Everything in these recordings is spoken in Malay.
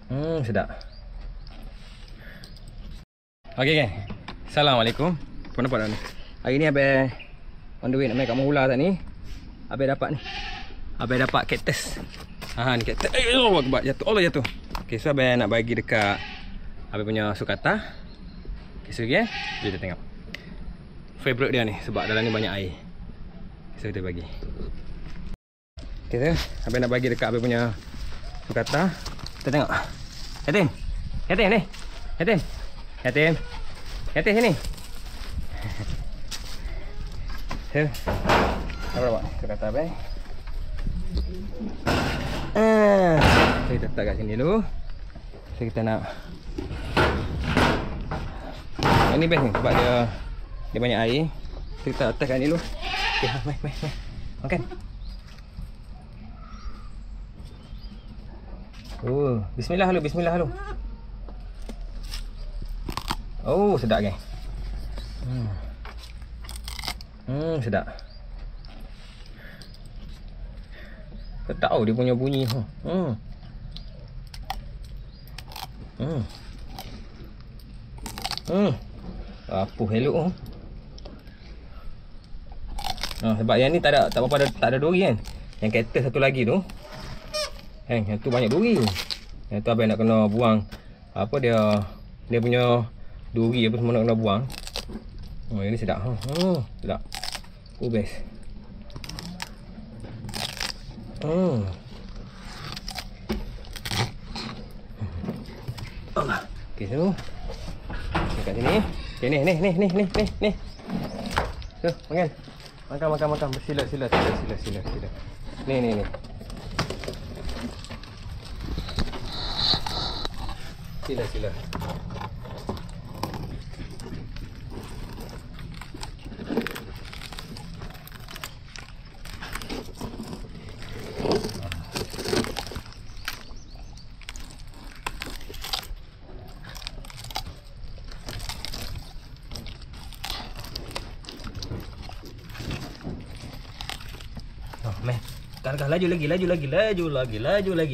Sedap. Okey geng. Assalamualaikum. Apa nampak dah ni? Hari ni abang on the way nak main kat Mahula tak ni. Abang dapat ni. Abang dapat kaktus. Ni kaktus. Allah Akbar, jatuh. Allah jatuh. Okey, so abang nak bagi dekat abang punya sukata. Okey, so okay, jom kita tengok. Favorite dia ni sebab dalam ni banyak air. So kita bagi. Okey, so abang nak bagi dekat abang punya sukata. Kita tengok. Yatim. Yatim ni. Yatim. Yatim. Yatim sini. So, apa buat? Sukata abang. So kita letak kat sini dulu. So kita nak ini best ni sebab dia banyak air. So kita letak kat ni dulu. Okay, mai. Makan. Bismillah dulu. Sedap kan? Sedap. Tak tahu dia punya bunyi. Apa hello. Sebab yang ni tak ada duri kan. Yang kaktus satu lagi tu. Yang tu banyak duri. Yang tu abang nak kena buang. Apa dia punya duri apa semua nak kena buang. Yang ni sedap. Sedap. Best. Okey, so dekat sini. Okey, ni. So, makan. Bersila. Ni. Sila.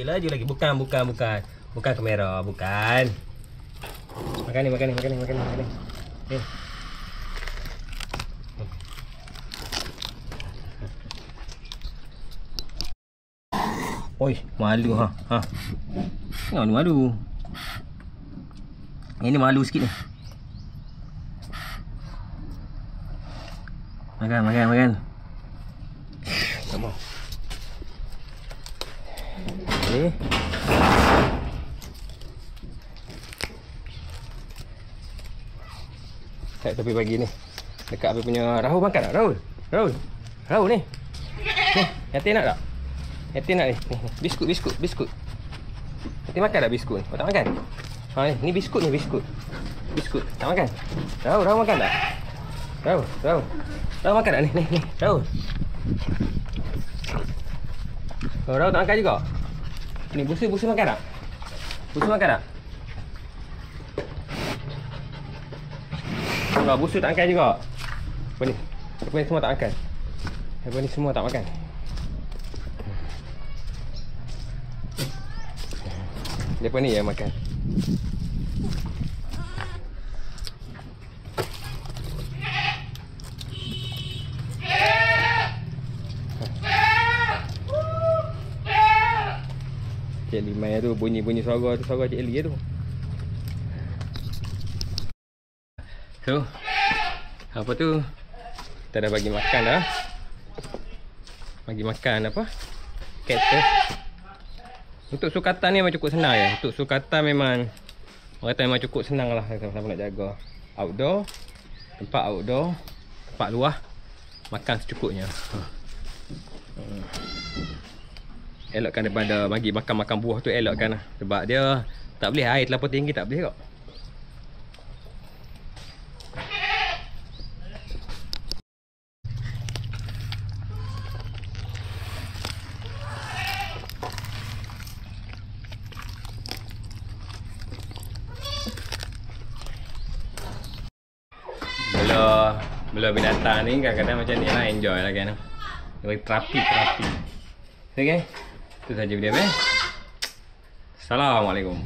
Laju lagi. Bukan kamera, bukan. Makan ni. Ni. Oi, malu ha. Tengok ni malu. Ini malu sikit ni. Makan. Tak mau. Okay. Saya tepi pagi ni. Dekat apa punya Rahul makan tak? Rahul ni. Ni, Yatim nak tak? Yatim nak ni. Biskut. Yatim makan tak biskut ni? Tak makan? Ni biskut. Biskut. Tak makan? Rahul makan tak? Rahul makan tak ni? Rahul. Rahul tak makan juga? Ni busu makan tak? Kalau busu tak makan juga. Apa ni semua tak makan. Apa ni semua tak makan. Depa ni yang makan. Cik Limai tu bunyi suara Cik Eli tu. So, apa tu? Kita dah bagi makan dah. Bagi makan apa? Kaktus. Untuk sukatan ni memang cukup senang ya. Untuk sukatan memang orang kata memang cukup senang lah siapa nak jaga. Outdoor, tempat luar, makan secukupnya. Elokkan daripada bagi makan buah tu, elokkan lah. Sebab dia tak boleh air terlampau tinggi, tak boleh kok. Bela binatang ni kadang-kadang macam ni lah, enjoy lah kan. Dia bagi terapi. Okay, itu saja video ni. Assalamualaikum.